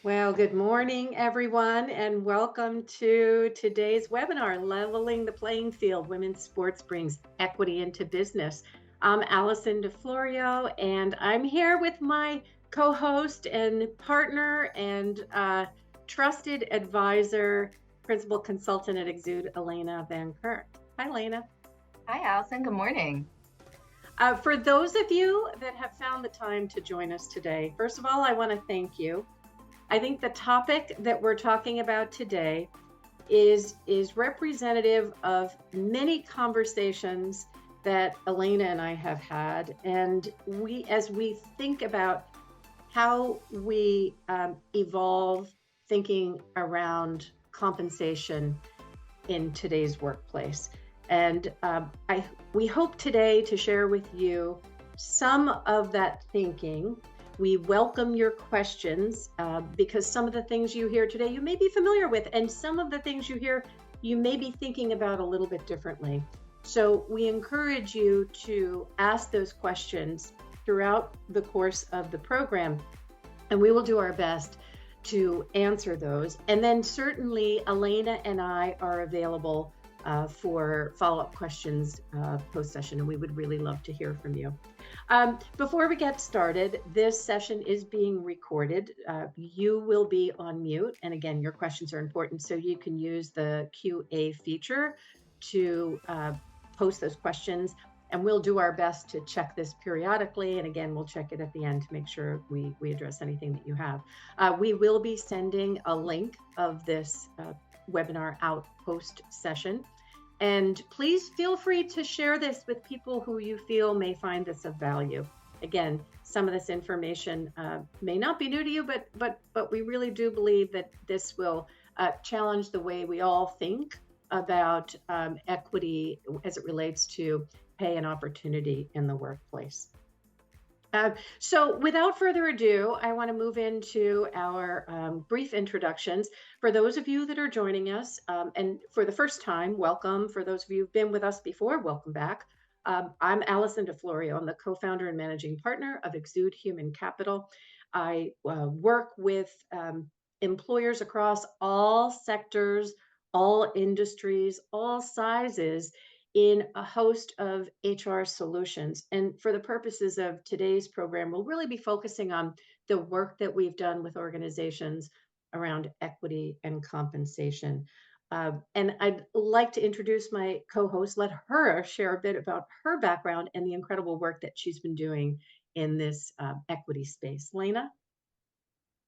Well, good morning, everyone, and welcome to today's webinar, Leveling the Playing Field, Women's Sports Brings Equity into Business. I'm Allison DeFlorio, and I'm here with my co-host and partner and trusted advisor, principal consultant at Exude, Elena Van Kirk. Hi, Elena. Hi, Allison. Good morning. For those of you that have found the time to join us today, first of all, I want to thank you. I think the topic that we're talking about today is representative of many conversations that Elena and I have had, and as we think about how we evolve thinking around compensation in today's workplace. And we hope today to share with you some of that thinking. We welcome your questions because some of the things you hear today you may be familiar with, and some of the things you hear you may be thinking about a little bit differently. So we encourage you to ask those questions throughout the course of the program, and we will do our best to answer those. And then certainly Elena and I are available for follow-up questions post-session, and we would really love to hear from you. Before we get started, this session is being recorded. You will be on mute, and again, your questions are important, so you can use the QA feature to post those questions, and we'll do our best to check this periodically, and again, we'll check it at the end to make sure we address anything that you have. We will be sending a link of this webinar out post-session. And please feel free to share this with people who you feel may find this of value. Again, some of this information may not be new to you, but we really do believe that this will challenge the way we all think about equity as it relates to pay and opportunity in the workplace. So without further ado, I want to move into our brief introductions. For those of you that are joining us, and for the first time, welcome. For those of you who've been with us before, welcome back. I'm Allison DeFlorio. I'm the co-founder and managing partner of Exude Human Capital. I work with employers across all sectors, all industries, all sizes, in a host of HR solutions. And for the purposes of today's program, we'll really be focusing on the work that we've done with organizations around equity and compensation. And I'd like to introduce my co-host, let her share a bit about her background and the incredible work that she's been doing in this equity space. Lena?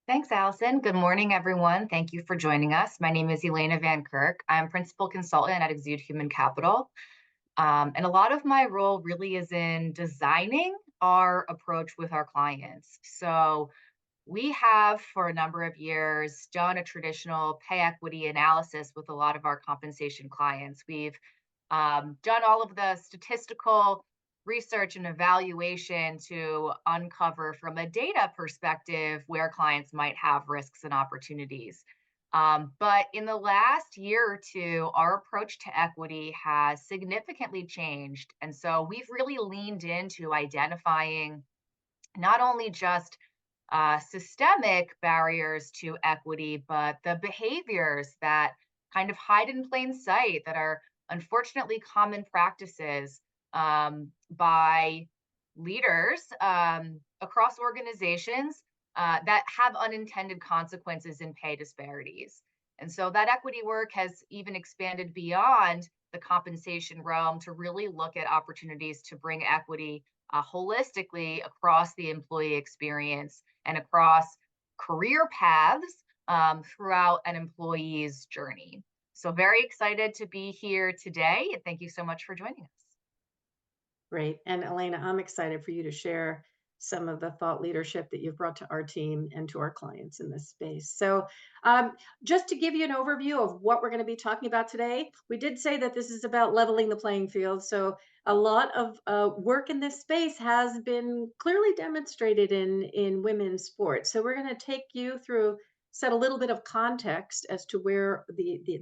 Thanks, Allison. Good morning, everyone. Thank you for joining us. My name is Elena Van Kirk. I'm principal consultant at Exude Human Capital. And a lot of my role really is in designing our approach with our clients. So we have, for a number of years, done a traditional pay equity analysis with a lot of our compensation clients. We've done all of the statistical research and evaluation to uncover from a data perspective where clients might have risks and opportunities. But in the last year or two, our approach to equity has significantly changed. And so we've really leaned into identifying not only just systemic barriers to equity, but the behaviors that kind of hide in plain sight that are unfortunately common practices by leaders across organizations that have unintended consequences in pay disparities. And so that equity work has even expanded beyond the compensation realm to really look at opportunities to bring equity holistically across the employee experience and across career paths throughout an employee's journey. So very excited to be here today. And thank you so much for joining us. Great. And Elena, I'm excited for you to share some of the thought leadership that you've brought to our team and to our clients in this space. So just to give you an overview of what we're going to be talking about today, we did say that this is about leveling the playing field. So a lot of work in this space has been clearly demonstrated in women's sports. So we're going to take you through, set a little bit of context as to where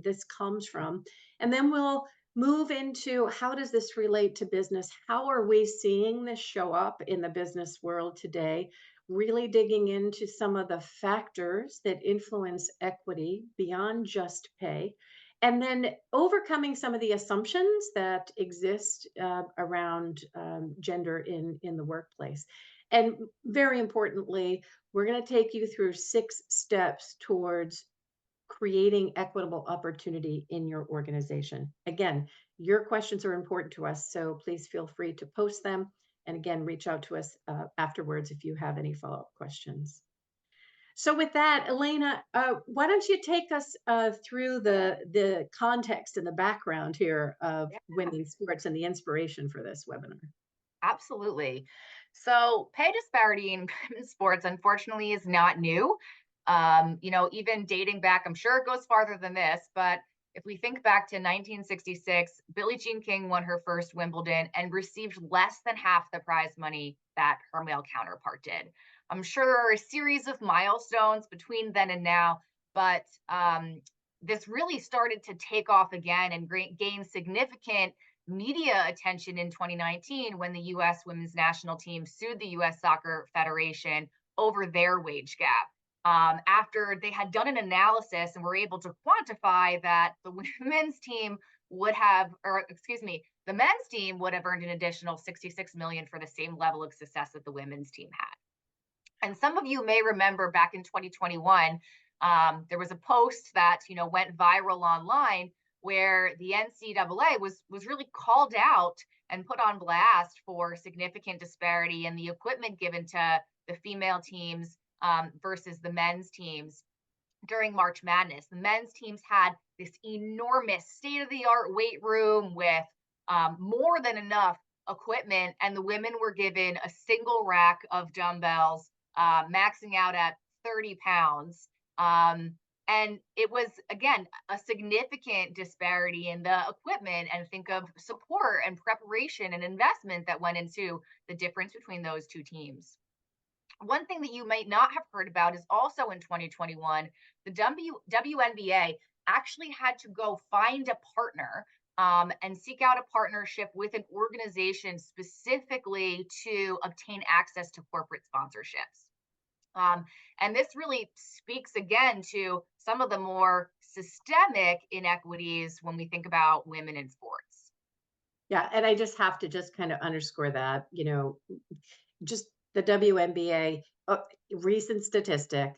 this comes from. And then we'll move into how does this relate to business? How are we seeing this show up in the business world today? Really digging into some of the factors that influence equity beyond just pay. And then overcoming some of the assumptions that exist around gender in the workplace. And very importantly, we're going to take you through 6 steps towards creating equitable opportunity in your organization. Again, your questions are important to us, so please feel free to post them. And again, reach out to us afterwards if you have any follow-up questions. So with that, Elena, why don't you take us through the context and the background here of Yeah, women's sports and the inspiration for this webinar? absolutely. So, pay disparity in women's sports, unfortunately, is not new. Even dating back, I'm sure it goes farther than this, but if we think back to 1966, Billie Jean King won her first Wimbledon and received less than half the prize money that her male counterpart did. I'm sure there are a series of milestones between then and now, but this really started to take off again and gain significant media attention in 2019 when the US women's national team sued the US Soccer Federation over their wage gap. After they had done an analysis and were able to quantify that the women's team would have, or excuse me, the men's team would have earned an additional 66 million for the same level of success that the women's team had. And some of you may remember back in 2021, there was a post that went viral online where the NCAA was really called out and put on blast for significant disparity in the equipment given to the female teams versus the men's teams during March Madness. The men's teams had this enormous state of the art weight room with more than enough equipment, and the women were given a single rack of dumbbells, maxing out at 30 pounds. And it was, again, a significant disparity in the equipment, and think of support and preparation and investment that went into the difference between those two teams. One thing that you might not have heard about is also in 2021, the WNBA actually had to go find a partner and seek out a partnership with an organization specifically to obtain access to corporate sponsorships. And this really speaks again to some of the more systemic inequities when we think about women in sports. Yeah, and I just have to just kind of underscore that, just the WNBA, recent statistic,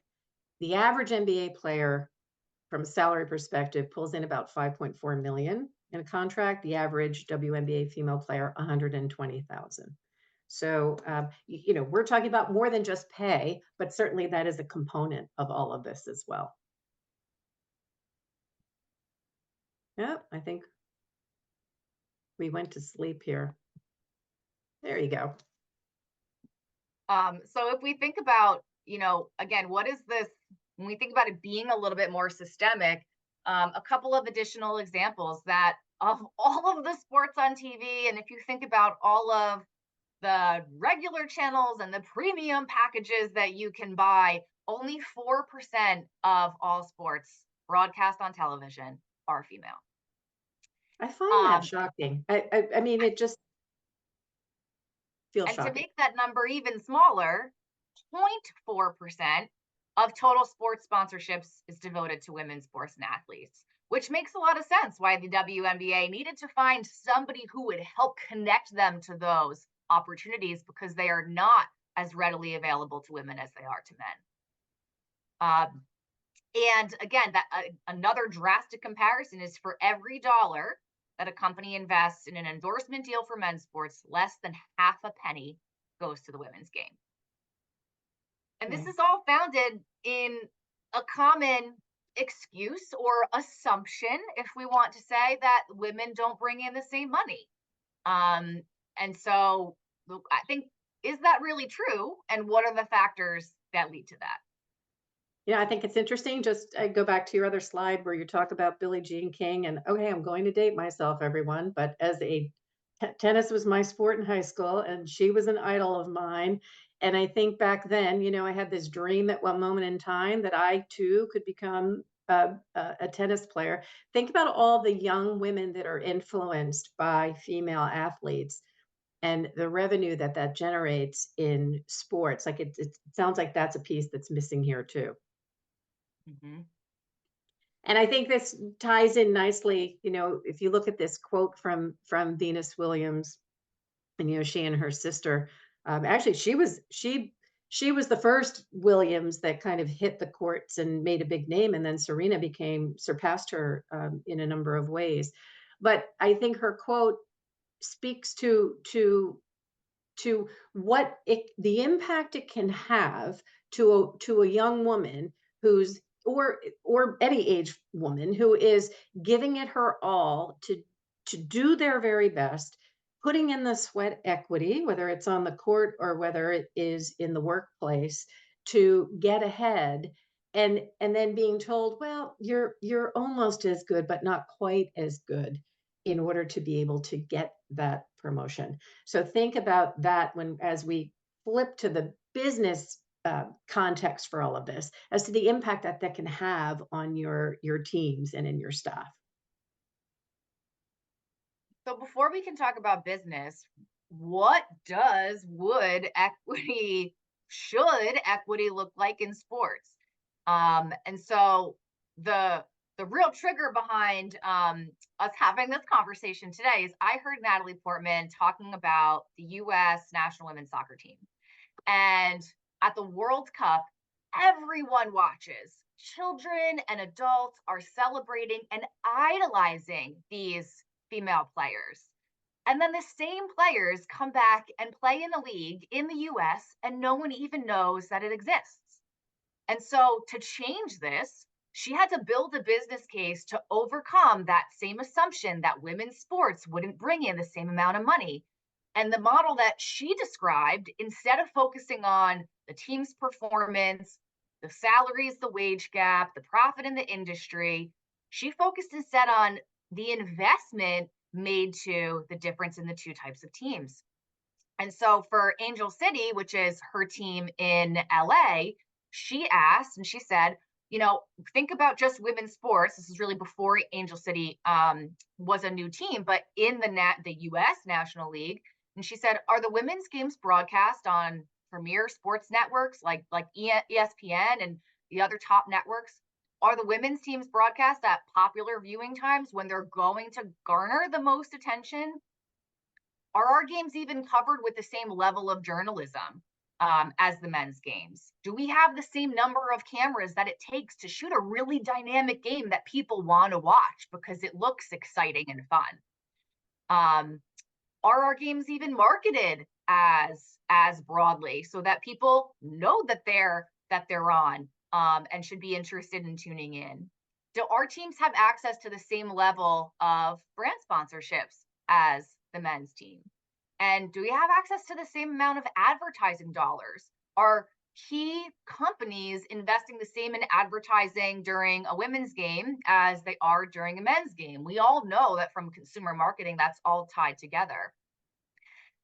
the average NBA player from a salary perspective pulls in about 5.4 million in a contract. The average WNBA female player, 120,000. So, we're talking about more than just pay, but certainly that is a component of all of this as well. Yeah, I think we went to sleep here. There you go. So if we think about, again, what is this, when we think about it being a little bit more systemic, a couple of additional examples that of all of the sports on TV, and if you think about all of the regular channels and the premium packages that you can buy, only 4% of all sports broadcast on television are female. I find that shocking. I mean, it just feels And to shocking. make that number even smaller, 0.4% of total sports sponsorships is devoted to women's sports and athletes, which makes a lot of sense why the WNBA needed to find somebody who would help connect them to those opportunities, because they are not as readily available to women as they are to men. And again, another drastic comparison is for every dollar that a company invests in an endorsement deal for men's sports, less than half a penny goes to the women's game. And this is all founded in a common excuse or assumption, if we want to say, that women don't bring in the same money. And so I think, is that really true? And what are the factors that lead to that? Yeah, I think it's interesting. Just I go back to your other slide where you talk about Billie Jean King, and okay, I'm going to date myself, everyone, but as a tennis was my sport in high school, and she was an idol of mine. And I think back then, I had this dream at one moment in time that I too could become a tennis player. Think about all the young women that are influenced by female athletes and the revenue that that generates in sports. Like it sounds like that's a piece that's missing here too. Mhm. And I think this ties in nicely. If you look at this quote from Venus Williams, and she and her sister, actually, she was the first Williams that kind of hit the courts and made a big name, and then Serena became surpassed her in a number of ways. But I think her quote speaks to what the impact it can have to a young woman who's or any age woman who is giving it her all to do their very best, putting in the sweat equity, whether it's on the court or whether it is in the workplace, to get ahead, and then being told, well, you're almost as good but not quite as good in order to be able to get that promotion. So think about that as we flip to the business context for all of this, as to the impact that that can have on your teams and in your staff. So before we can talk about business, what does would equity should equity look like in sports? And so the the real trigger behind us having this conversation today is I heard Natalie Portman talking about the U.S. national women's soccer team, and at the World Cup, everyone watches. Children and adults are celebrating and idolizing these female players. And then the same players come back and play in a league in the US, and no one even knows that it exists. And so, to change this, she had to build a business case to overcome that same assumption that women's sports wouldn't bring in the same amount of money. And the model that she described, instead of focusing on the team's performance, the salaries, the wage gap, the profit in the industry, she focused instead on the investment made to the difference in the two types of teams. And so for Angel City, which is her team in LA, she asked and she said, think about just women's sports. This is really before Angel City was a new team, but in the U.S. National League. And she said, are the women's games broadcast on premier sports networks like ESPN and the other top networks? Are the women's teams broadcast at popular viewing times when they're going to garner the most attention? Are our games even covered with the same level of journalism as the men's games? Do we have the same number of cameras that it takes to shoot a really dynamic game that people want to watch because it looks exciting and fun? Are our games even marketed as broadly so that people know that they're on and should be interested in tuning in? Do our teams have access to the same level of brand sponsorships as the men's team? And do we have access to the same amount of advertising dollars? Are key companies investing the same in advertising during a women's game as they are during a men's game? We all know that from consumer marketing, that's all tied together.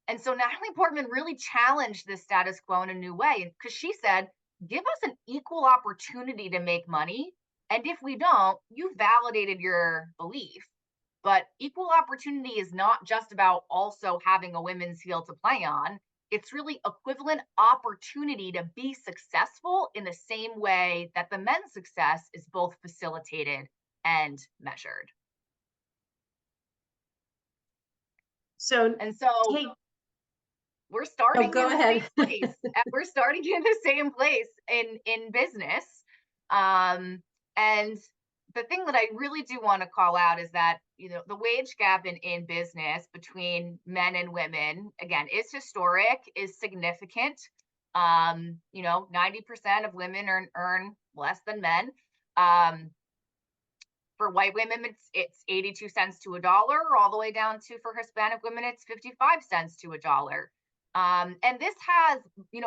And so Natalie Portman really challenged this status quo in a new way because she said, give us an equal opportunity to make money. And if we don't, you validated your belief. But equal opportunity is not just about also having a women's field to play on. It's really equivalent opportunity to be successful in the same way that the men's success is both facilitated and measured. So, And so hey, we're starting go in the ahead. same place. We're starting in the same place in business. And the thing that I really do want to call out is that the wage gap in business between men and women, again, is historic, is significant. 90% of women earn less than men. For white women, it's 82 cents to a dollar, all the way down to, for Hispanic women, it's 55 cents to a dollar. And this has,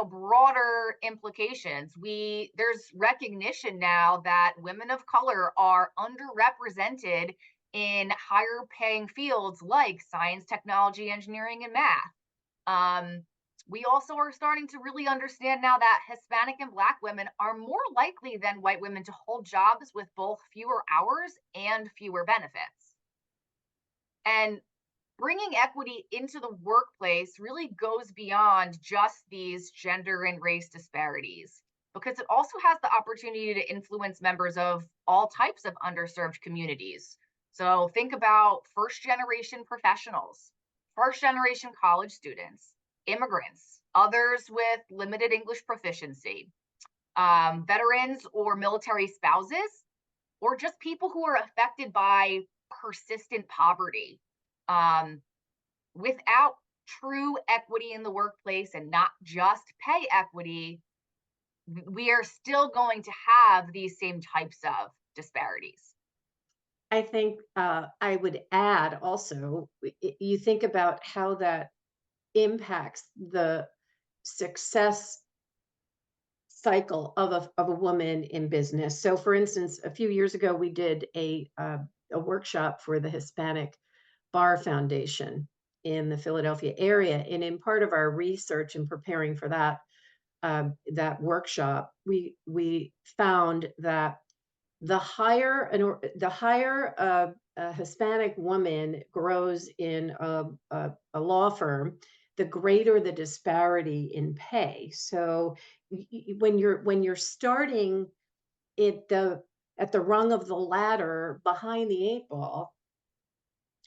broader implications. There's recognition now that women of color are underrepresented in higher paying fields like science, technology, engineering, and math. We also are starting to really understand now that Hispanic and Black women are more likely than white women to hold jobs with both fewer hours and fewer benefits. And bringing equity into the workplace really goes beyond just these gender and race disparities because it also has the opportunity to influence members of all types of underserved communities. So think about first generation professionals, first generation college students, immigrants, others with limited English proficiency, veterans or military spouses, or just people who are affected by persistent poverty. Um, Without true equity in the workplace and not just pay equity, we are still going to have these same types of disparities. I think I would add also, you think about how that impacts the success cycle of a woman in business. So, for instance, a few years ago, we did a workshop for the Hispanic Bar Foundation in the Philadelphia area, and in part of our research and preparing for that workshop, we found that the higher a Hispanic woman grows in a law firm, the greater the disparity in pay. So when you're starting at the rung of the ladder behind the eight ball,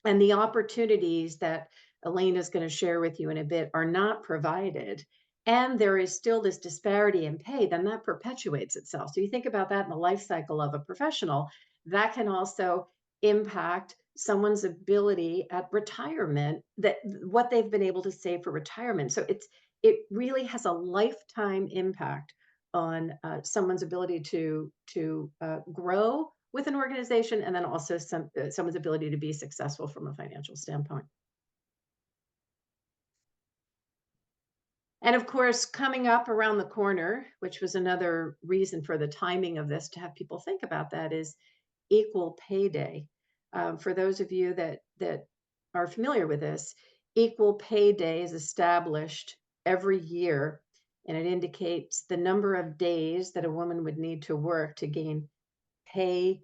and the opportunities that Elaine is going to share with you in a bit are not provided, and there is still this disparity in pay, then that perpetuates itself. So you think about that in the life cycle of a professional, that can also impact someone's ability at retirement, that what they've been able to save for retirement. So it really has a lifetime impact on someone's ability to grow with an organization, and then also someone's ability to be successful from a financial standpoint. And of course, coming up around the corner, which was another reason for the timing of this to have people think about that, is Equal Pay Day. For those of you that are familiar with this, Equal Pay Day is established every year, and it indicates the number of days that a woman would need to work to gain pay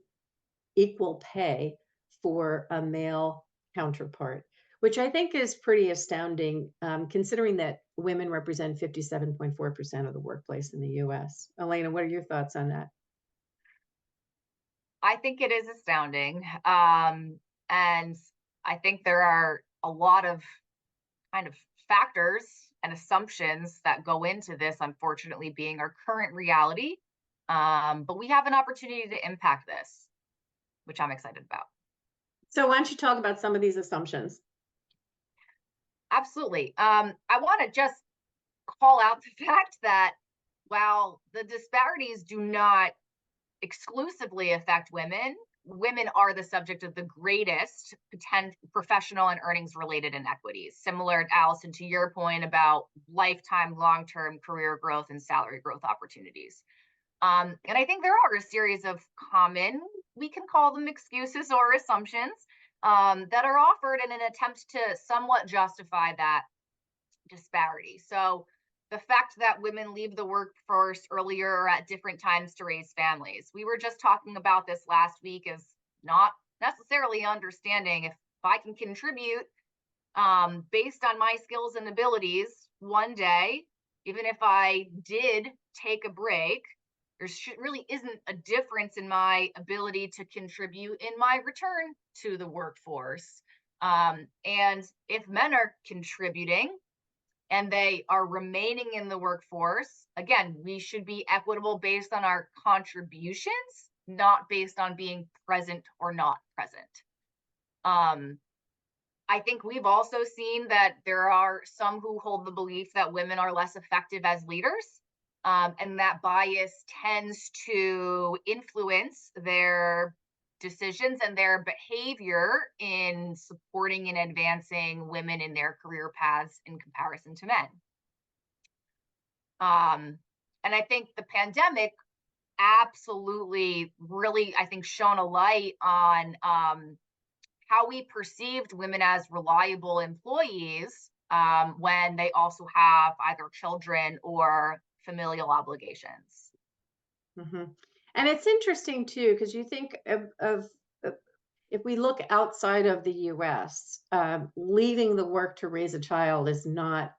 equal pay for a male counterpart, which I think is pretty astounding, considering that women represent 57.4% of the workplace in the US. Elena, what are your thoughts on that? I think it is astounding. And I think there are a lot of kind of factors and assumptions that go into this, unfortunately, being our current reality. But we have an opportunity to impact this, which I'm excited about. So, why don't you talk about some of these assumptions? Absolutely. I want to just call out the fact that while the disparities do not exclusively affect women, women are the subject of the greatest potential professional and earnings related inequities. Similar, Allison, to your point about lifetime, long term career growth and salary growth opportunities. And I think there are a series of common, we can call them excuses or assumptions, that are offered in an attempt to somewhat justify that disparity. So the fact that women leave the workforce earlier or at different times to raise families. We were just talking about this last week as not necessarily understanding if I can contribute based on my skills and abilities one day, even if I did take a break, there really isn't a difference in my ability to contribute in my return to the workforce. And if men are contributing, and they are remaining in the workforce, again, we should be equitable based on our contributions, not based on being present or not present. I think we've also seen that there are some who hold the belief that women are less effective as leaders, and that bias tends to influence their decisions and their behavior in supporting and advancing women in their career paths in comparison to men. And I think the pandemic absolutely really, I think, shone a light on how we perceived women as reliable employees when they also have either children or familial obligations. Hmm. And it's interesting too, because you think of if we look outside of the US, leaving the work to raise a child is not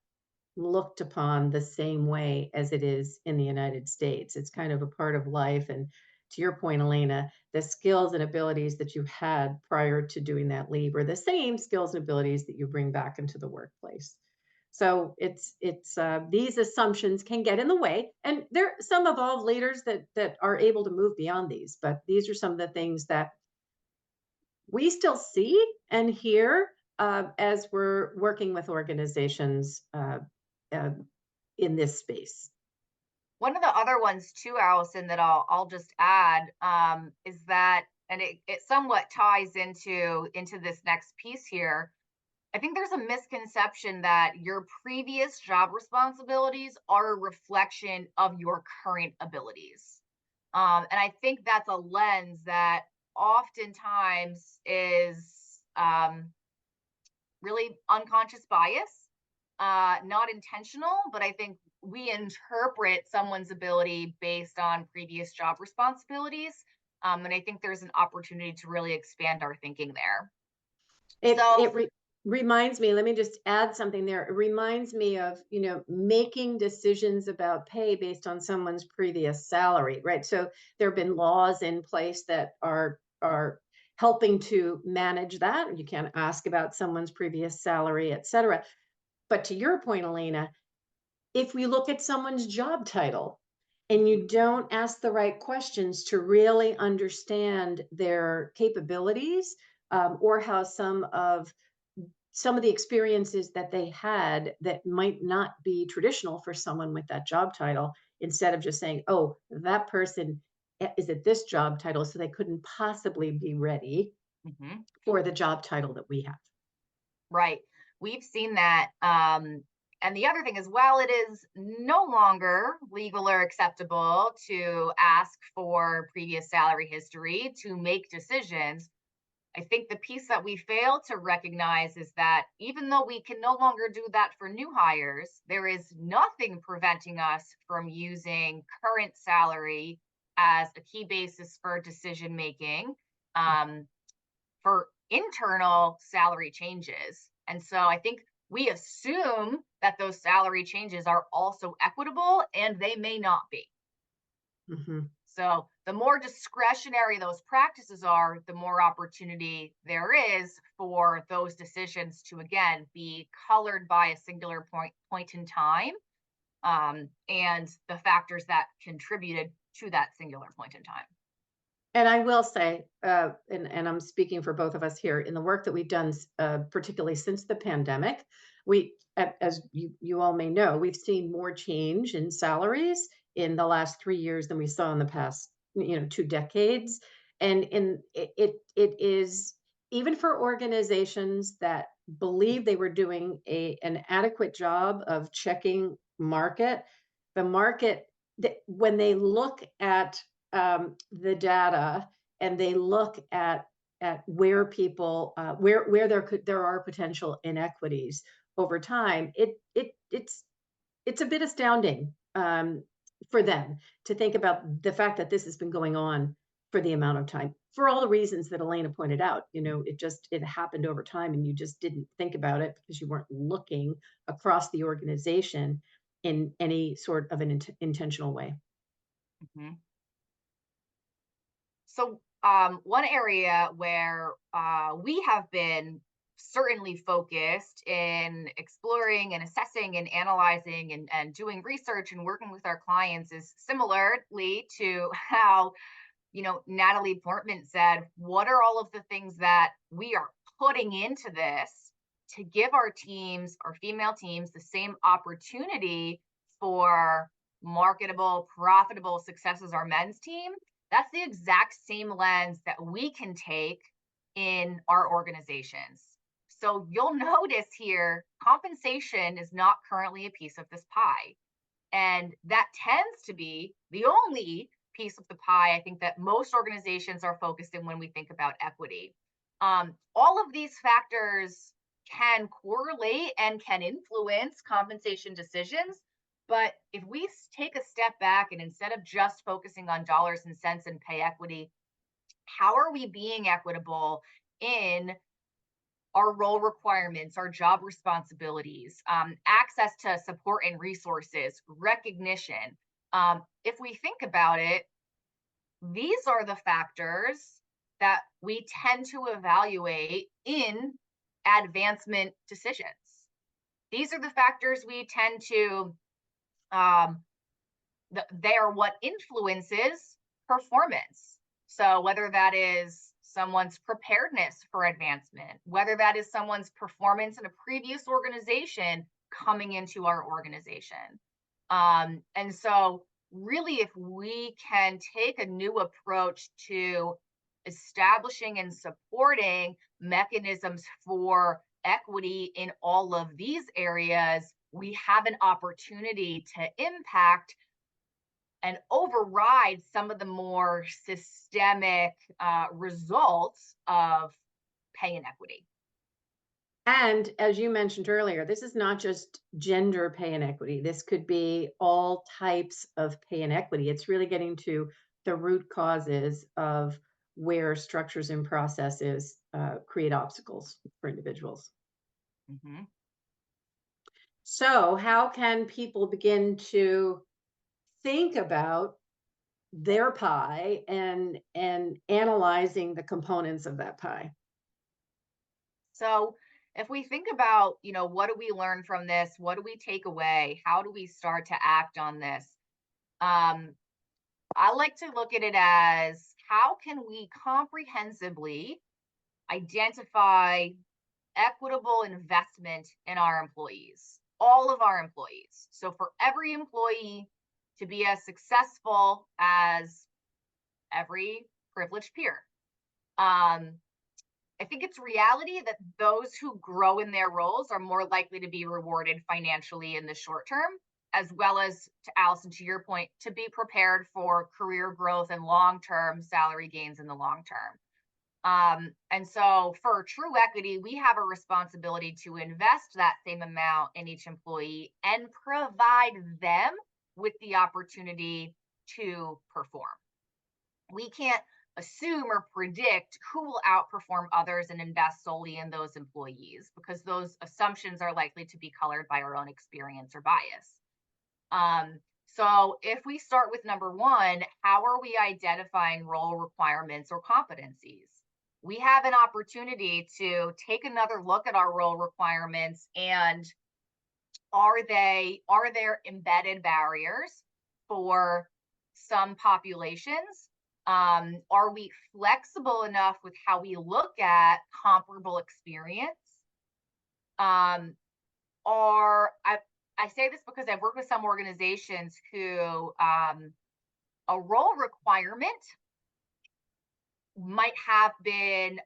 looked upon the same way as it is in the United States. It's kind of a part of life. And to your point, Elena, the skills and abilities that you had prior to doing that leave are the same skills and abilities that you bring back into the workplace. So it's these assumptions can get in the way, and there are some evolved leaders that are able to move beyond these. But these are some of the things that we still see and hear as we're working with organizations uh, in this space. One of the other ones too, Allison, that I'll just add is that, and it somewhat ties into this next piece here. I think there's a misconception that your previous job responsibilities are a reflection of your current abilities. And I think that's a lens that oftentimes is really unconscious bias, not intentional, but I think we interpret someone's ability based on previous job responsibilities. And I think there's an opportunity to really expand our thinking there. It So, it re- reminds me, let me just add something there. It reminds me of, making decisions about pay based on someone's previous salary, right? So there have been laws in place that are helping to manage that. You can't ask about someone's previous salary, et cetera. But to your point, Elena, if we look at someone's job title and you don't ask the right questions to really understand their capabilities, or how some of the experiences that they had that might not be traditional for someone with that job title, instead of just saying, oh, that person is at this job title, so they couldn't possibly be ready mhm. for the job title that we have. Right. We've seen that. And the other thing is, while it is no longer legal or acceptable to ask for previous salary history to make decisions, I think the piece that we fail to recognize is that even though we can no longer do that for new hires, there is nothing preventing us from using current salary as a key basis for decision making. Um, for internal salary changes. And so I think we assume that those salary changes are also equitable, and they may not be. Mhm. So the more discretionary those practices are, the more opportunity there is for those decisions to again be colored by a singular point in time, and the factors that contributed to that singular point in time. And I will say, and I'm speaking for both of us here, in the work that we've done, particularly since the pandemic, as you all may know, we've seen more change in salaries in the last 3 years than we saw in the past, 2 decades. And it is, even for organizations that believe they were doing an adequate job of checking the market, when they look at the data and they look at where people where there are potential inequities over time, it's a bit astounding, for them to think about the fact that this has been going on for the amount of time, for all the reasons that Elena pointed out. It happened over time and you just didn't think about it because you weren't looking across the organization in any sort of an intentional way. Mhm. So, one area where we have been certainly focused in exploring and assessing and analyzing and doing research and working with our clients is similarly to how, Natalie Portman said, what are all of the things that we are putting into this to give our teams, our female teams, the same opportunity for marketable, profitable success as our men's team? That's the exact same lens that we can take in our organizations. So you'll notice here, compensation is not currently a piece of this pie. And that tends to be the only piece of the pie, I think, that most organizations are focused in when we think about equity. All of these factors can correlate and can influence compensation decisions. But if we take a step back and instead of just focusing on dollars and cents and pay equity, how are we being equitable in our role requirements, our job responsibilities, access to support and resources, recognition? If we think about it, these are the factors that we tend to evaluate in advancement decisions. These are the factors we tend to, um, they are what influences performance. So, whether that is someone's preparedness for advancement, whether that is someone's performance in a previous organization coming into our organization. And so, really, if we can take a new approach to establishing and supporting mechanisms for equity in all of these areas, we have an opportunity to impact and override some of the more systemic results of pay inequity. And as you mentioned earlier, this is not just gender pay inequity. This could be all types of pay inequity. It's really getting to the root causes of where structures and processes create obstacles for individuals. Mm-hmm. So, how can people begin to think about their pie and analyzing the components of that pie? So if we think about, what do we learn from this? What do we take away? How do we start to act on this? Um, I like to look at it as how can we comprehensively identify equitable investment in our employees, all of our employees. So for every employee to be as successful as every privileged peer. Um, I think it's reality that those who grow in their roles are more likely to be rewarded financially in the short term, as well as, to Allison, to your point, to be prepared for career growth and long term salary gains in the long term. And so for true equity, we have a responsibility to invest that same amount in each employee and provide them with the opportunity to perform. We can't assume or predict who will outperform others and invest solely in those employees because those assumptions are likely to be colored by our own experience or bias. So if we start with number one, how are we identifying role requirements or competencies? We have an opportunity to take another look at our role requirements and are there embedded barriers for some populations? Are we flexible enough with how we look at comparable experience? Or I say this because I've worked with some organizations who a role requirement might have been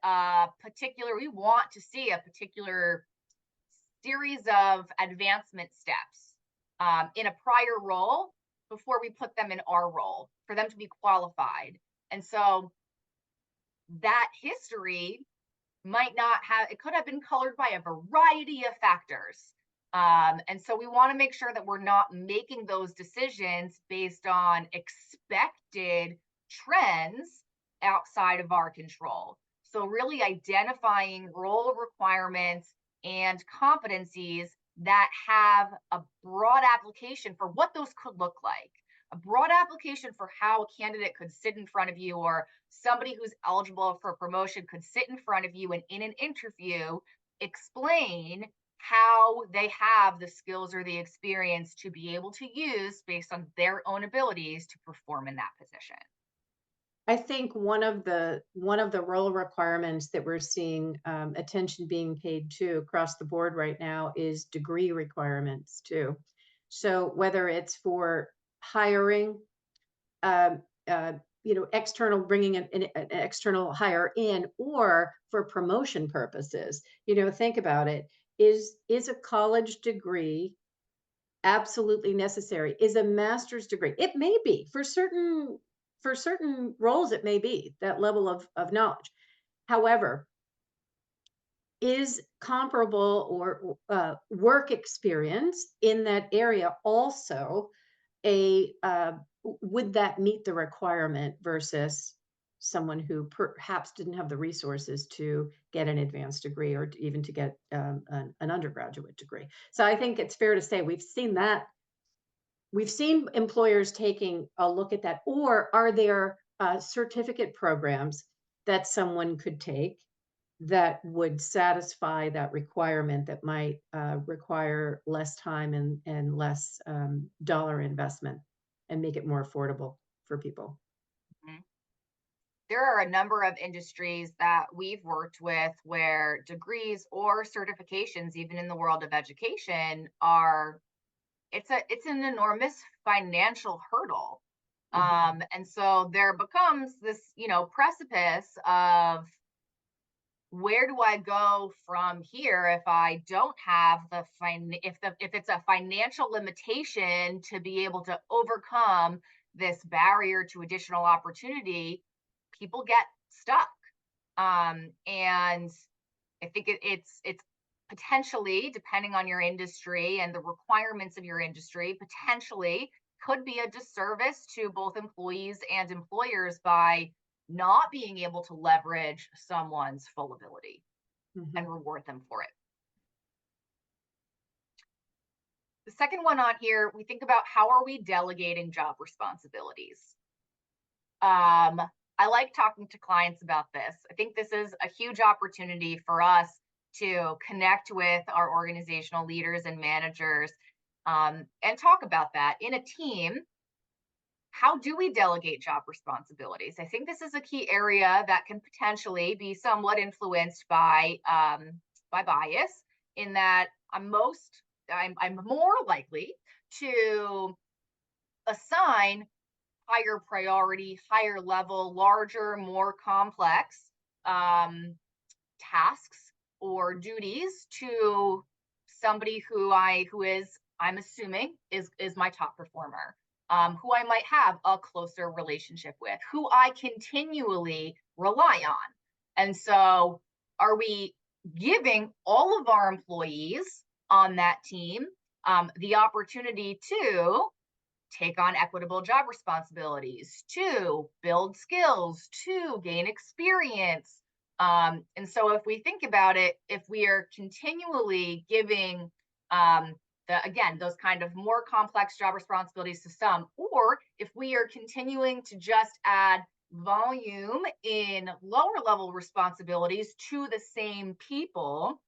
we want to see a particular series of advancement steps in a prior role before we put them in our role for them to be qualified. And so that history might not have, it could have been colored by a variety of factors. And so we want to make sure that we're not making those decisions based on expected trends outside of our control. So really identifying role requirements and competencies that have a broad application for what those could look like, a broad application for how a candidate could sit in front of you, or somebody who's eligible for promotion could sit in front of you and in an interview explain how they have the skills or the experience to be able to use based on their own abilities to perform in that position. I think one of the role requirements that we're seeing attention being paid to across the board right now is degree requirements too. So whether it's for hiring, um, uh, external, bringing an external hire in, or for promotion purposes, think about it. Is a college degree absolutely necessary? Is a master's degree? It may be for certain roles, it may be that level of knowledge. However, is comparable or work experience in that area also a would that meet the requirement versus someone who perhaps didn't have the resources to get an advanced degree or even to get an undergraduate degree. So I think it's fair to say we've seen employers taking a look at that. Or are there certificate programs that someone could take that would satisfy that requirement that might require less time and less dollar investment and make it more affordable for people? Mhm. There are a number of industries that we've worked with where degrees or certifications, even in the world of education, are it's an enormous financial hurdle. Hmm. And so there becomes this, precipice of where do I go from here if I don't have if it's a financial limitation to be able to overcome this barrier to additional opportunity, people get stuck. And I think it's potentially, depending on your industry and the requirements of your industry, potentially could be a disservice to both employees and employers by not being able to leverage someone's full ability and Hmm. reward them for it. The second one on here, we think about how are we delegating job responsibilities. Um, I like talking to clients about this. I think this is a huge opportunity for us to connect with our organizational leaders and managers, and talk about that in a team. How do we delegate job responsibilities? I think this is a key area that can potentially be somewhat influenced by bias. In that I'm more likely to assign higher priority, higher level, larger, more complex um, tasks or duties to somebody who is, I'm assuming, is my top performer, who I might have a closer relationship with, who I continually rely on. And so, are we giving all of our employees on that team the opportunity to take on equitable job responsibilities, to build skills, to gain experience? And so, if we think about it, if we are continually giving again, those kind of more complex job responsibilities to some, or if we are continuing to just add volume in lower level responsibilities to the same people,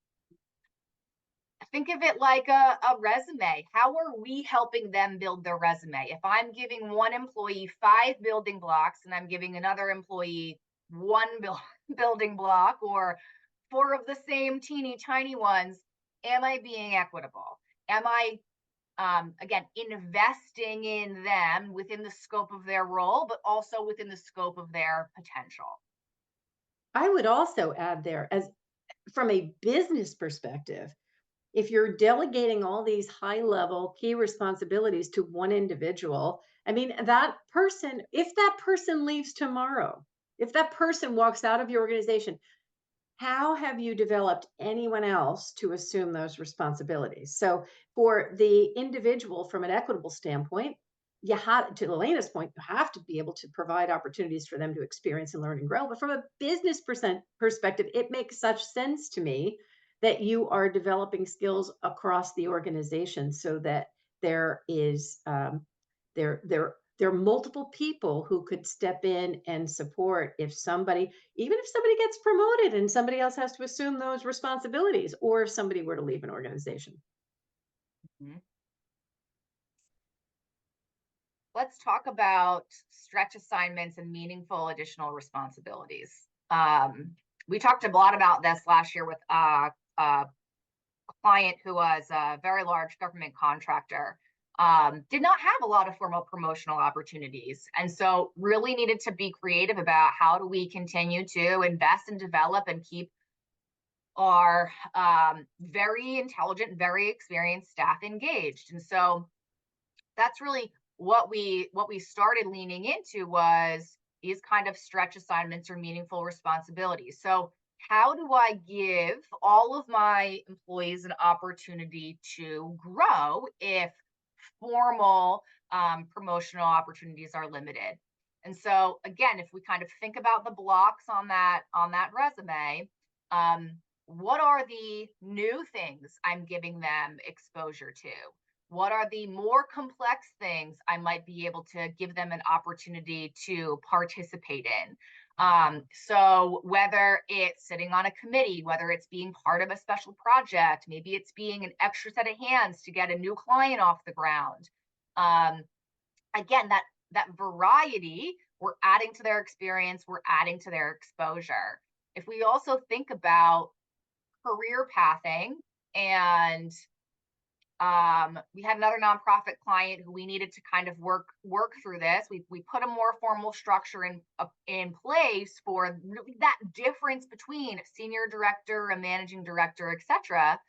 think of it like a resume. How are we helping them build their resume? If I'm giving one employee 5 building blocks and I'm giving another employee one building block, or 4 of the same teeny tiny ones, am I being equitable? Am I, again, investing in them within the scope of their role, but also within the scope of their potential? I would also add there, as from a business perspective, if you're delegating all these high level key responsibilities to one individual, I mean, that person, if that person leaves tomorrow, if that person walks out of your organization, how have you developed anyone else to assume those responsibilities? So, for the individual, from an equitable standpoint, you have, to Elena's point, you have to be able to provide opportunities for them to experience and learn and grow. But from a business perspective, it makes such sense to me that you are developing skills across the organization so that there is there are multiple people who could step in and support if somebody, even if somebody gets promoted and somebody else has to assume those responsibilities, or if somebody were to leave an organization. Mhm. Let's talk about stretch assignments and meaningful additional responsibilities. We talked a lot about this last year with a client who was a very large government contractor. Did not have a lot of formal promotional opportunities. And so, really needed to be creative about how do we continue to invest and develop and keep our very intelligent, very experienced staff engaged. And so, that's really what we started leaning into, was these kind of stretch assignments or meaningful responsibilities. So how do I give all of my employees an opportunity to grow if formal promotional opportunities are limited? And so again, if we kind of think about the blocks on that resume, what are the new things I'm giving them exposure to? What are the more complex things I might be able to give them an opportunity to participate in? So whether it's sitting on a committee, whether it's being part of a special project, maybe it's being an extra set of hands to get a new client off the ground. Um, Again, that variety, we're adding to their experience, we're adding to their exposure. If we also think about career pathing, and we had another nonprofit client who we needed to kind of work through this. We put a more formal structure in place for really that difference between a senior director, a managing director, etc.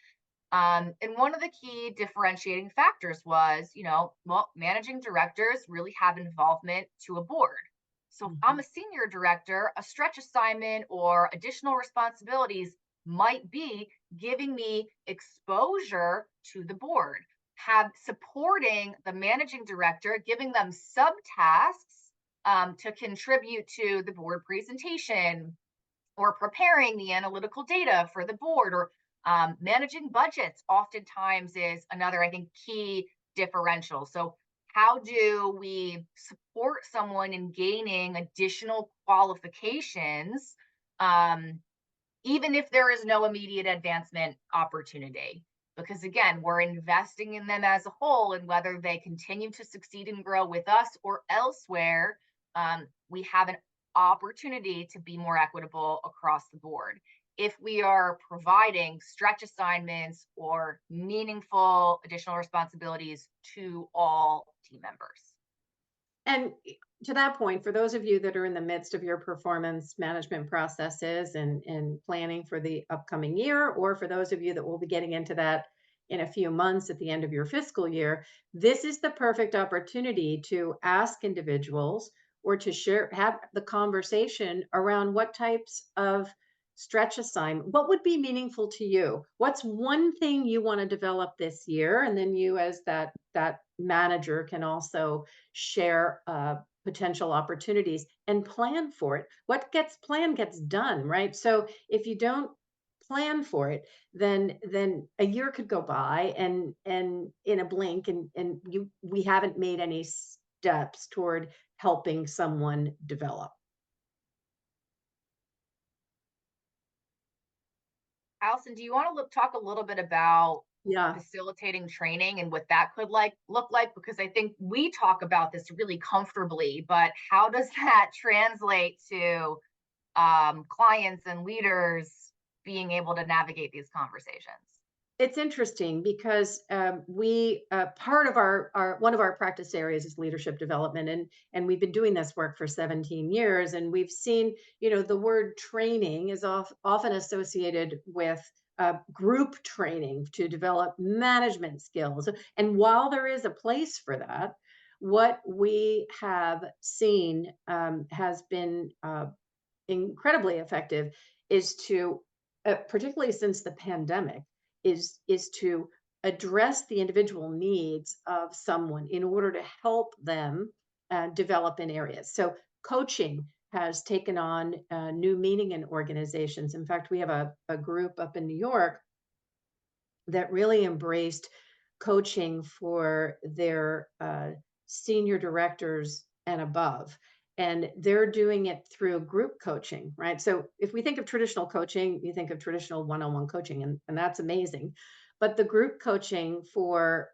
And one of the key differentiating factors was, well, managing directors really have involvement to a board. So if I'm Mhm. a senior director, a stretch assignment or additional responsibilities might be giving me exposure to the board, have supporting the managing director, giving them subtasks to contribute to the board presentation, or preparing the analytical data for the board, or managing budgets oftentimes is another, I think, key differential. So how do we support someone in gaining additional qualifications, um, even if there is no immediate advancement opportunity? Because again, we're investing in them as a whole, and whether they continue to succeed and grow with us or elsewhere, we have an opportunity to be more equitable across the board. If we are providing stretch assignments or meaningful additional responsibilities to all team members. And to that point, for those of you that are in the midst of your performance management processes and planning for the upcoming year, or for those of you that will be getting into that in a few months at the end of your fiscal year, this is the perfect opportunity to ask individuals or to have the conversation around what types of stretch assignment, what would be meaningful to you? What's one thing you want to develop this year? And then you as that manager can also share potential opportunities and plan for it. What gets planned gets done, right? So if you don't plan for it, then a year could go by and in a blink, and we haven't made any steps toward helping someone develop. Allison, do you want to talk a little bit about Yeah. facilitating training and what that could look like? Because I think we talk about this really comfortably, but how does that translate to clients and leaders being able to navigate these conversations? It's interesting because we part of our one of our practice areas is leadership development, and we've been doing this work for 17 years, and we've seen, the word training is often associated with group training to develop management skills, and while there is a place for that, what we have seen has been incredibly effective is to particularly since the pandemic is to address the individual needs of someone in order to help them develop in areas. So coaching has taken on new meaning in organizations. In fact, we have a group up in New York that really embraced coaching for their senior directors and above. And they're doing it through group coaching, right? So if we think of traditional coaching, you think of traditional one on one coaching, and that's amazing. But the group coaching for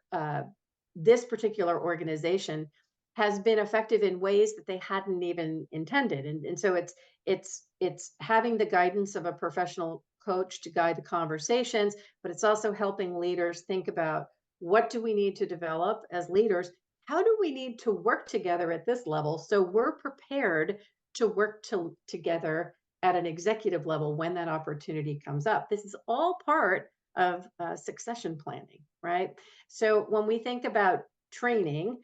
this particular organization has been effective in ways that they hadn't even intended. And so it's having the guidance of a professional coach to guide the conversations, but it's also helping leaders think about what do we need to develop as leaders? How do we need to work together at this level so we're prepared to work together at an executive level when that opportunity comes up? This is all part of succession planning, right? So when we think about training,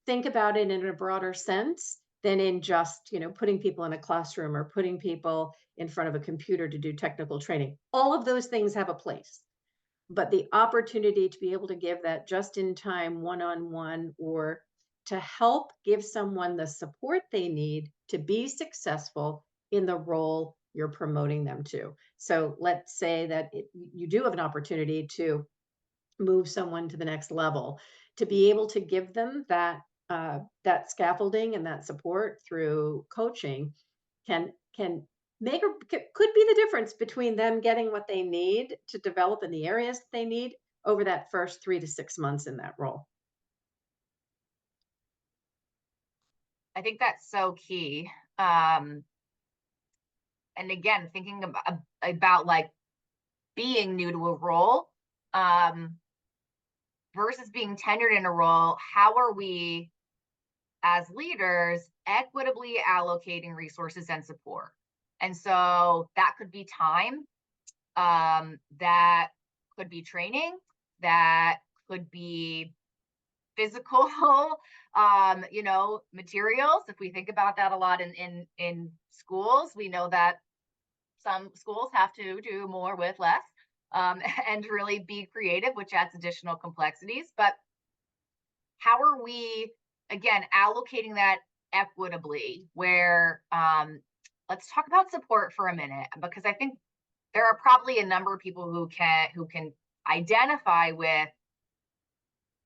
think about it in a broader sense. than in just, putting people in a classroom or putting people in front of a computer to do technical training. All of those things have a place, but the opportunity to be able to give that just in time one-on-one, or to help give someone the support they need to be successful in the role you're promoting them to. So let's say that you do have an opportunity to move someone to the next level, to be able to give them that scaffolding and that support through coaching can make or could be the difference between them getting what they need to develop in the areas that they need over that first 3 to 6 months in that role. I think that's so key. And again, thinking about like being new to a role, versus being tenured in a role, how are we as leaders equitably allocating resources and support? And so that could be time, that could be training, that could be physical materials. If we think about that a lot in schools, we know that some schools have to do more with less, and really be creative, which adds additional complexities. But how are we, again, allocating that equitably? Where let's talk about support for a minute, because I think there are probably a number of people who can identify with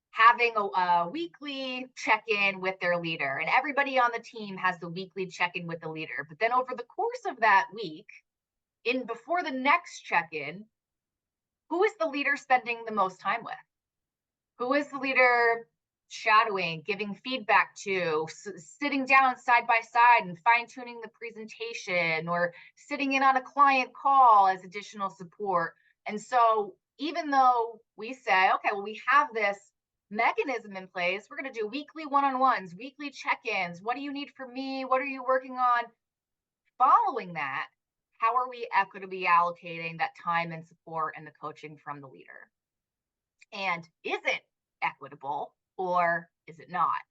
having a weekly check-in with their leader, and everybody on the team has the weekly check-in with the leader. But then over the course of that week, in before the next check-in, who is the leader spending the most time with? Who is the leader shadowing, giving feedback to, sitting down side by side and fine-tuning the presentation, or sitting in on a client call as additional support? And so even though we say, okay, well, we have this mechanism in place, we're going to do weekly one-on-ones, weekly check-ins. What do you need from me? What are you working on? Following that, how are we equitably allocating that time and support and the coaching from the leader? And is it equitable, or is it not?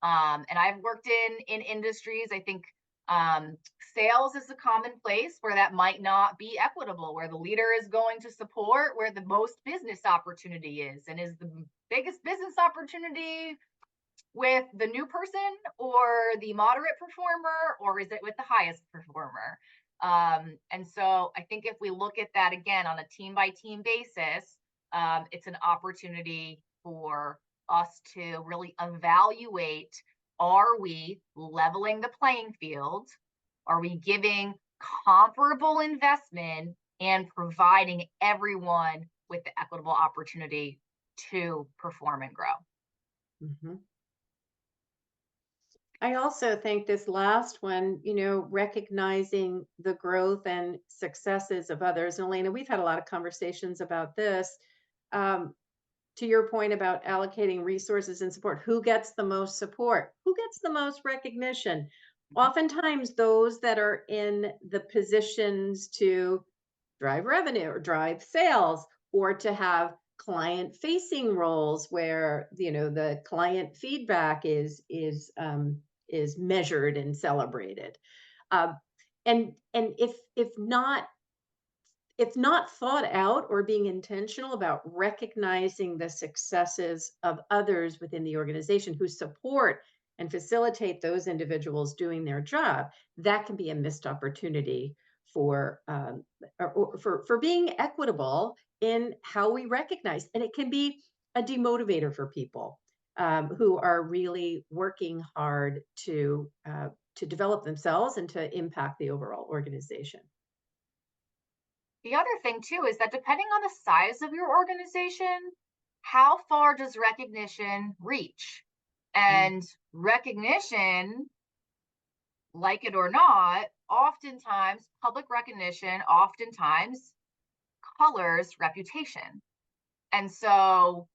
And I've worked in industries, I think sales is a common place where that might not be equitable, where the leader is going to support where the most business opportunity is. And is the biggest business opportunity with the new person, or the moderate performer, or is it with the highest performer? And so I think if we look at that again on a team by team basis, it's an opportunity for us to really evaluate, are we leveling the playing field? Are we giving comparable investment and providing everyone with the equitable opportunity to perform and grow? Mhm. I also think this last one, recognizing the growth and successes of others. And Elena, we've had a lot of conversations about this. Um, to your point about allocating resources and support, who gets the most support? Who gets the most recognition? Oftentimes, those that are in the positions to drive revenue or drive sales, or to have client facing roles where the client feedback is measured and celebrated. uh, and if not thought out or being intentional about recognizing the successes of others within the organization who support and facilitate those individuals doing their job, that can be a missed opportunity for or for being equitable in how we recognize, and it can be a demotivator for people who are really working hard to develop themselves and to impact the overall organization. The other thing too is that depending on the size of your organization, how far does recognition reach? Mm. And recognition, like it or not, oftentimes public recognition oftentimes colors reputation. And so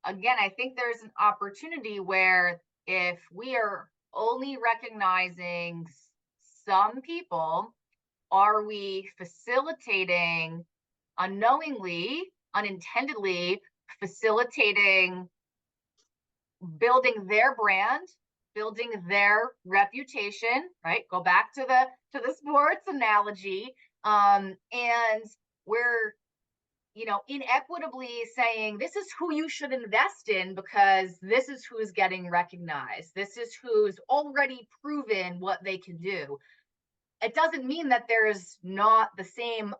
again, I think there's an opportunity where if we are only recognizing some people, are we facilitating, unknowingly, unintendedly facilitating building their brand, building their reputation, right? Go back to the sports analogy. And we're, inequitably saying this is who you should invest in because this is who's getting recognized. This is who's already proven what they can do. It doesn't mean that there's not the same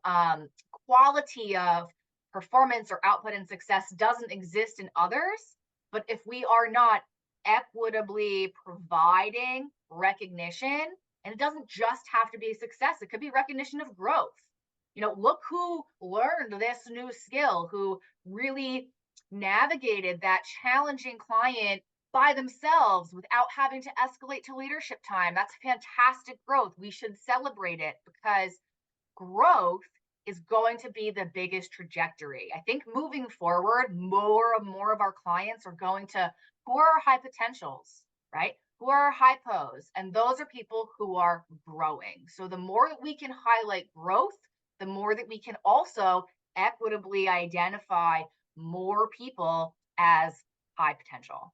quality of performance or output and success doesn't exist in others. But if we are not equitably providing recognition, and it doesn't just have to be success, it could be recognition of growth. Look who learned this new skill, who really navigated that challenging client by themselves without having to escalate to leadership time. That's fantastic growth. We should celebrate it because growth is going to be the biggest trajectory. I think moving forward, more and more of our clients are going to, who are our high potentials, right? Who are our hypos? And those are people who are growing. So the more that we can highlight growth, the more that we can also equitably identify more people as high potential.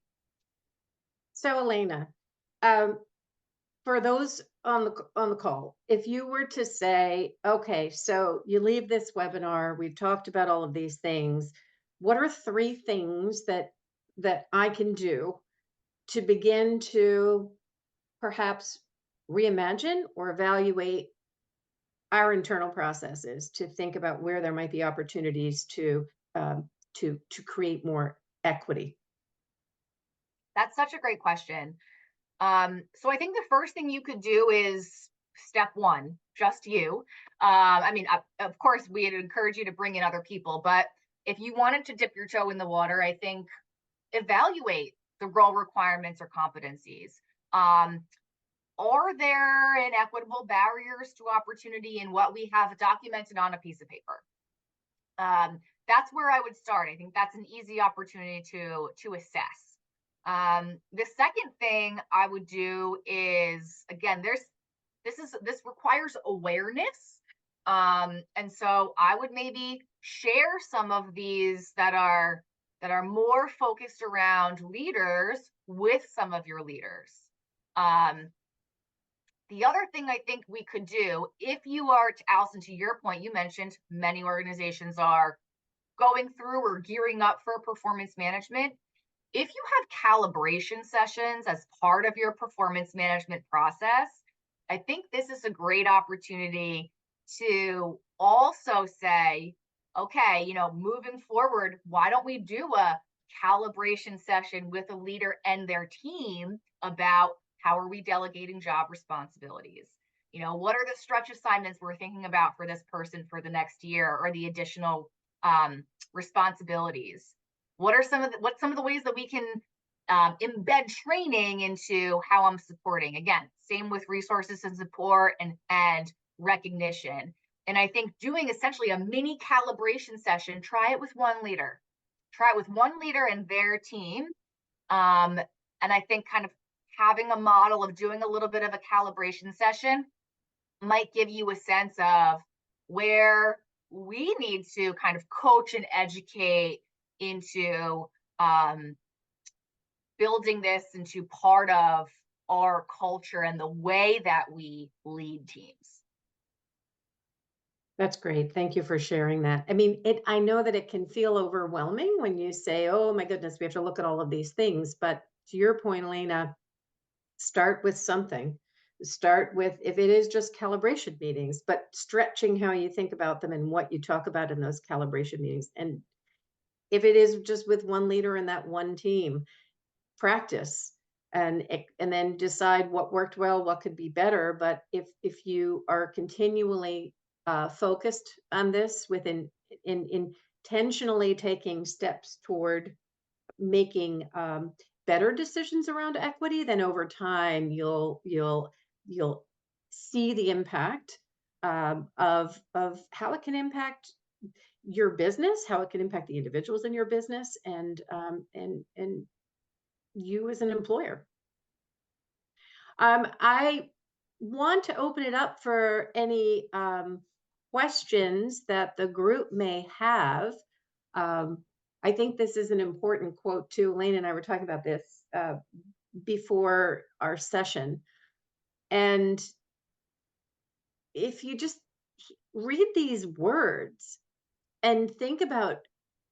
So Elena, um, for those on the call, if you were to say, okay, so you leave this webinar, we've talked about all of these things. What are 3 things that I can do to begin to perhaps reimagine or evaluate our internal processes to think about where there might be opportunities to create more equity? That's such a great question. So I think the first thing you could do is step 1, just you. I mean, of course, we'd encourage you to bring in other people, but if you wanted to dip your toe in the water, I think evaluate the role requirements or competencies. Are there inequitable barriers to opportunity in what we have documented on a piece of paper? That's where I would start. I think that's an easy opportunity to assess. The second thing I would do is, again, this requires awareness. And so I would maybe share some of these that are more focused around leaders with some of your leaders. The other thing I think we could do, if you are, Allison, to your point, you mentioned many organizations are going through or gearing up for performance management. If you have calibration sessions as part of your performance management process, I think this is a great opportunity to also say, okay, moving forward, why don't we do a calibration session with a leader and their team about how are we delegating job responsibilities? What are the stretch assignments we're thinking about for this person for the next year, or the additional responsibilities? What are some of the ways that we can embed training into how I'm supporting? Again, same with resources and support and recognition. And I think doing essentially a mini calibration session, try it with one leader and their team. And I think kind of having a model of doing a little bit of a calibration session might give you a sense of where we need to kind of coach and educate into building this into part of our culture and the way that we lead teams. That's great. Thank you for sharing that. I mean, I know that it can feel overwhelming when you say, oh my goodness, we have to look at all of these things. But to your point, Elena, start with something. Start with, if it is just calibration meetings, but stretching how you think about them and what you talk about in those calibration meetings. And if it is just with one leader and that one team, practice and then decide what worked well, what could be better. But if you are continually focused on this, in intentionally taking steps toward making better decisions around equity, then over time you'll see the impact of how it can impact your business, how it can impact the individuals in your business, and you as an employer. I want to open it up for any questions that the group may have. I think this is an important quote too. Elaine and I were talking about this before our session. And if you just read these words and think about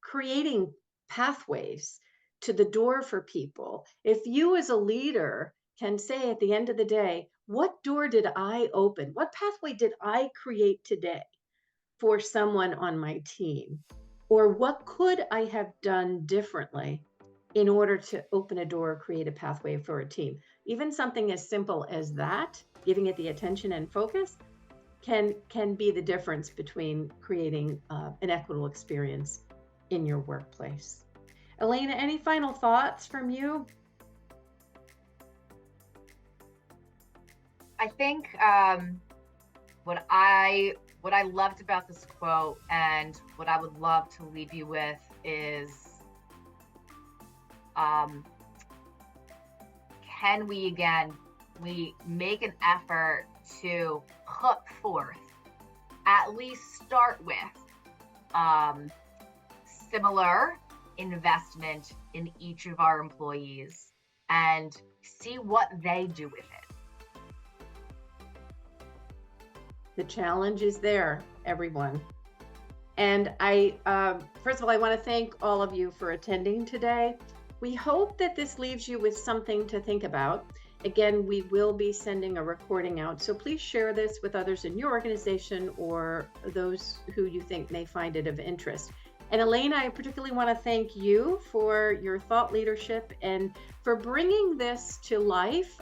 creating pathways to the door for people, if you as a leader can say at the end of the day, what door did I open? What pathway did I create today for someone on my team? Or what could I have done differently in order to open a door, create a pathway for a team? Even something as simple as that, giving it the attention and focus, can be the difference between creating an equitable experience in your workplace. Elena, any final thoughts from you? I think what I loved about this quote and what I would love to leave you with is, can we make an effort to put forth, at least start with, similar investment in each of our employees and see what they do with it. The challenge is there, everyone. And I, first of all, I want to thank all of you for attending today. We hope that this leaves you with something to think about. Again, we will be sending a recording out, so please share this with others in your organization or those who you think may find it of interest. And Elena, I particularly want to thank you for your thought leadership and for bringing this to life.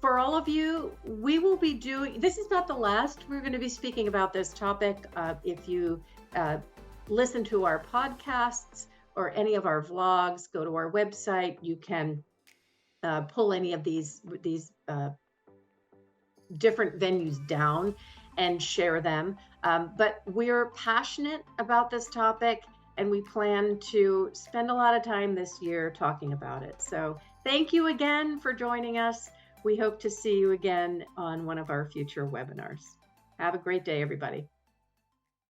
For all of you, we will be doing, this is not the last we're going to be speaking about this topic. If you listen to our podcasts or any of our vlogs, go to our website, you can pull any of these different venues down and share them. But we're passionate about this topic and we plan to spend a lot of time this year talking about it. So thank you again for joining us. We hope to see you again on one of our future webinars. Have a great day, everybody.